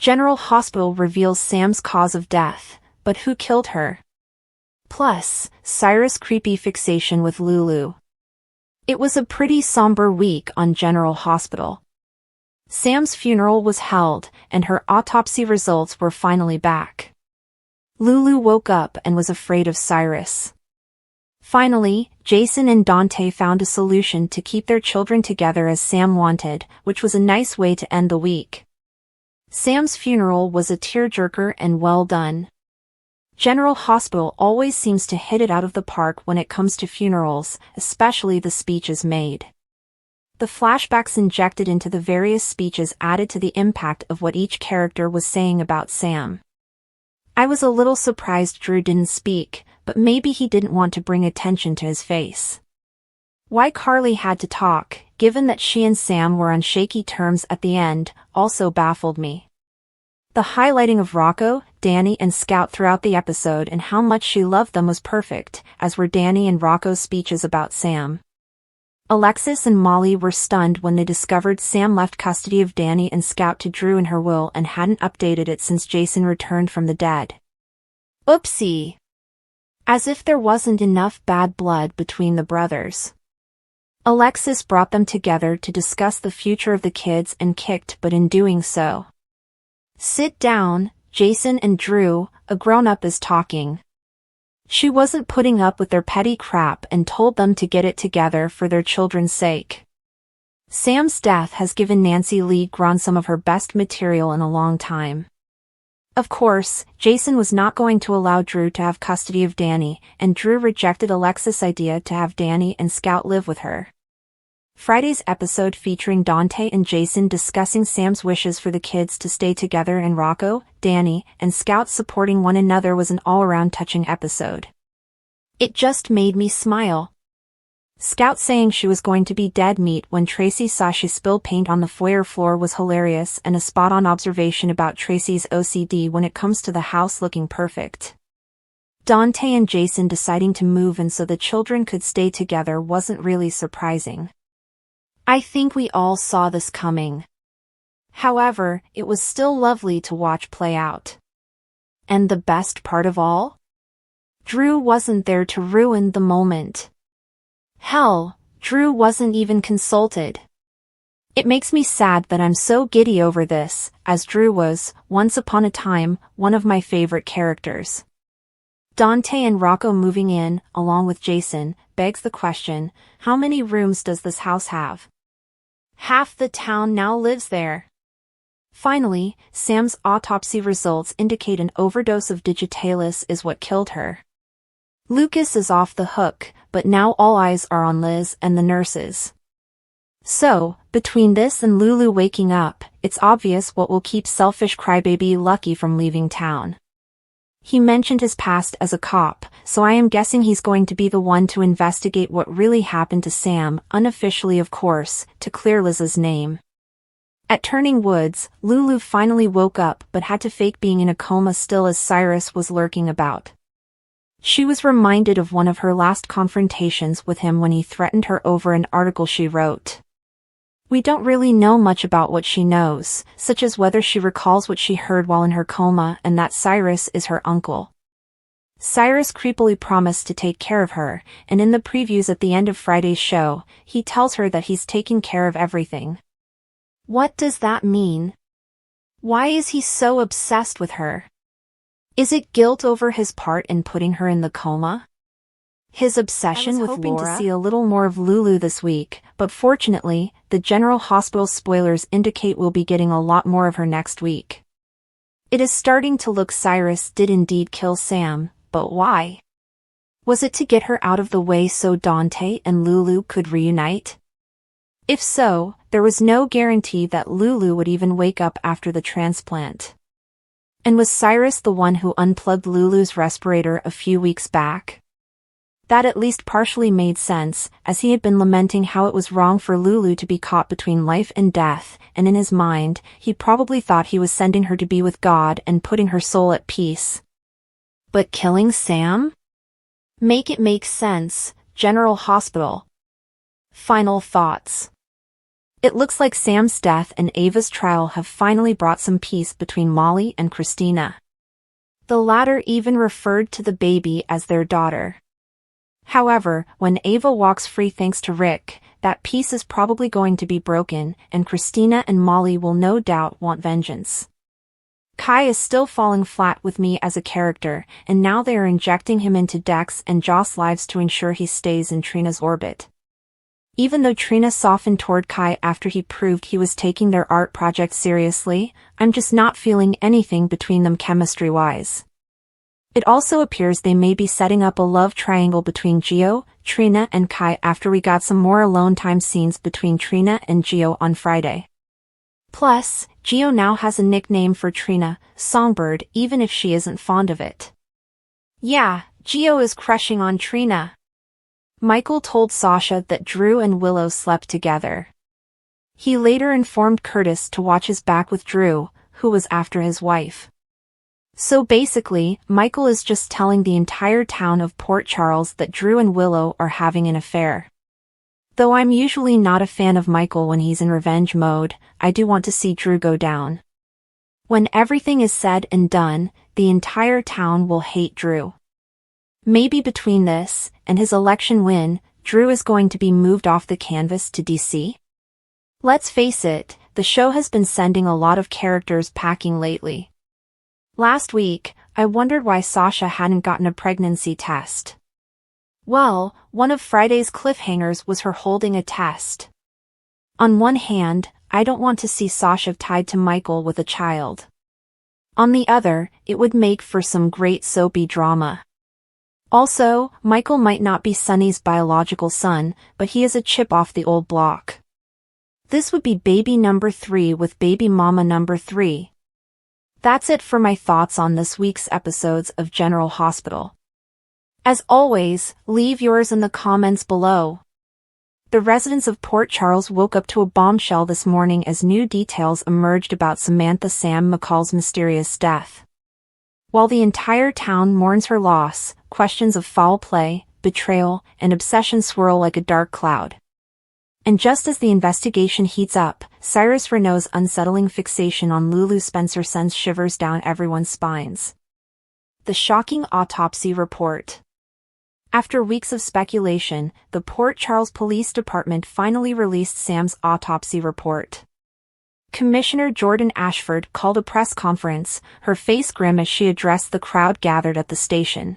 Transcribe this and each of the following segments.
General Hospital reveals Sam's cause of death, but who killed her? Plus, Cyrus' creepy fixation with Lulu. It was a pretty somber week on General Hospital. Sam's funeral was held, and her autopsy results were finally back. Lulu woke up and was afraid of Cyrus. Finally, Jason and Dante found a solution to keep their children together as Sam wanted, which was a nice way to end the week. Sam's funeral was a tearjerker and well done. General Hospital always seems to hit it out of the park when it comes to funerals, especially the speeches made. The flashbacks injected into the various speeches added to the impact of what each character was saying about Sam. I was a little surprised Drew didn't speak, but maybe he didn't want to bring attention to his face. Why Carly had to talk, given that she and Sam were on shaky terms at the end, also baffled me. The highlighting of Rocco, Danny and Scout throughout the episode and how much she loved them was perfect, as were Danny and Rocco's speeches about Sam. Alexis and Molly were stunned when they discovered Sam left custody of Danny and Scout to Drew in her will and hadn't updated it since Jason returned from the dead. Oopsie! As if there wasn't enough bad blood between the brothers. Alexis brought them together to discuss the future of the kids and kicked, but in doing so. Sit down, Jason and Drew, a grown-up is talking. She wasn't putting up with their petty crap and told them to get it together for their children's sake. Sam's death has given Nancy Lee Grahn some of her best material in a long time. Of course, Jason was not going to allow Drew to have custody of Danny, and Drew rejected Alexis' idea to have Danny and Scout live with her. Friday's episode featuring Dante and Jason discussing Sam's wishes for the kids to stay together and Rocco, Danny, and Scout supporting one another was an all-around touching episode. It just made me smile. Scout saying she was going to be dead meat when Tracy saw she spilled paint on the foyer floor was hilarious and a spot-on observation about Tracy's OCD when it comes to the house looking perfect. Dante and Jason deciding to move in so the children could stay together wasn't really surprising. I think we all saw this coming. However, it was still lovely to watch play out. And the best part of all? Drew wasn't there to ruin the moment. Hell, Drew wasn't even consulted. It makes me sad that I'm so giddy over this, as Drew was, once upon a time, one of my favorite characters. Dante and Rocco moving in, along with Jason, begs the question, how many rooms does this house have? Half the town now lives there. Finally, Sam's autopsy results indicate an overdose of digitalis is what killed her. Lucas is off the hook, but now all eyes are on Liz and the nurses. So, between this and Lulu waking up, it's obvious what will keep selfish crybaby Lucky from leaving town. He mentioned his past as a cop, so I am guessing he's going to be the one to investigate what really happened to Sam, unofficially of course, to clear Liz's name. At Turning Woods, Lulu finally woke up but had to fake being in a coma still as Cyrus was lurking about. She was reminded of one of her last confrontations with him when he threatened her over an article she wrote. We don't really know much about what she knows, such as whether she recalls what she heard while in her coma and that Cyrus is her uncle. Cyrus creepily promised to take care of her, and in the previews at the end of Friday's show, he tells her that he's taking care of everything. What does that mean? Why is he so obsessed with her? Is it guilt over his part in putting her in the coma? His obsession with Laura? I was hoping to see a little more of Lulu this week, but fortunately, the General Hospital spoilers indicate we'll be getting a lot more of her next week. It is starting to look Cyrus did indeed kill Sam, but why? Was it to get her out of the way so Dante and Lulu could reunite? If so, there was no guarantee that Lulu would even wake up after the transplant. And was Cyrus the one who unplugged Lulu's respirator a few weeks back? That at least partially made sense, as he had been lamenting how it was wrong for Lulu to be caught between life and death, and in his mind, he probably thought he was sending her to be with God and putting her soul at peace. But killing Sam? Make it make sense, General Hospital. Final thoughts. It looks like Sam's death and Ava's trial have finally brought some peace between Molly and Christina. The latter even referred to the baby as their daughter. However, when Ava walks free thanks to Rick, that peace is probably going to be broken, and Christina and Molly will no doubt want vengeance. Kai is still falling flat with me as a character, and now they are injecting him into Dex and Joss' lives to ensure he stays in Trina's orbit. Even though Trina softened toward Kai after he proved he was taking their art project seriously, I'm just not feeling anything between them chemistry-wise. It also appears they may be setting up a love triangle between Gio, Trina and Kai after we got some more alone time scenes between Trina and Gio on Friday. Plus, Gio now has a nickname for Trina, Songbird, even if she isn't fond of it. Yeah, Gio is crushing on Trina. Michael told Sasha that Drew and Willow slept together. He later informed Curtis to watch his back with Drew, who was after his wife. So basically, Michael is just telling the entire town of Port Charles that Drew and Willow are having an affair. Though I'm usually not a fan of Michael when he's in revenge mode, I do want to see Drew go down. When everything is said and done, the entire town will hate Drew. Maybe between this and his election win, Drew is going to be moved off the canvas to DC? Let's face it, the show has been sending a lot of characters packing lately. Last week, I wondered why Sasha hadn't gotten a pregnancy test. Well, one of Friday's cliffhangers was her holding a test. On one hand, I don't want to see Sasha tied to Michael with a child. On the other, it would make for some great soapy drama. Also, Michael might not be Sunny's biological son, but he is a chip off the old block. This would be baby number 3 with baby mama number 3. That's it for my thoughts on this week's episodes of General Hospital. As always, leave yours in the comments below. The residents of Port Charles woke up to a bombshell this morning as new details emerged about Samantha Sam McCall's mysterious death. While the entire town mourns her loss, questions of foul play, betrayal, and obsession swirl like a dark cloud. And just as the investigation heats up, Cyrus Renault's unsettling fixation on Lulu Spencer sends shivers down everyone's spines. The shocking autopsy report. After weeks of speculation, the Port Charles Police Department finally released Sam's autopsy report. Commissioner Jordan Ashford called a press conference, her face grim as she addressed the crowd gathered at the station.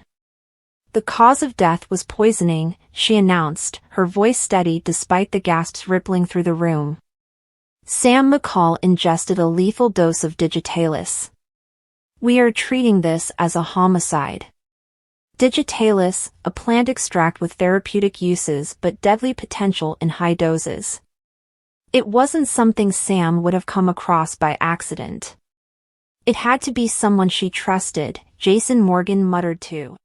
The cause of death was poisoning, she announced, her voice steady despite the gasps rippling through the room. Sam McCall ingested a lethal dose of digitalis. We are treating this as a homicide. Digitalis, a plant extract with therapeutic uses but deadly potential in high doses. It wasn't something Sam would have come across by accident. It had to be someone she trusted, Jason Morgan muttered to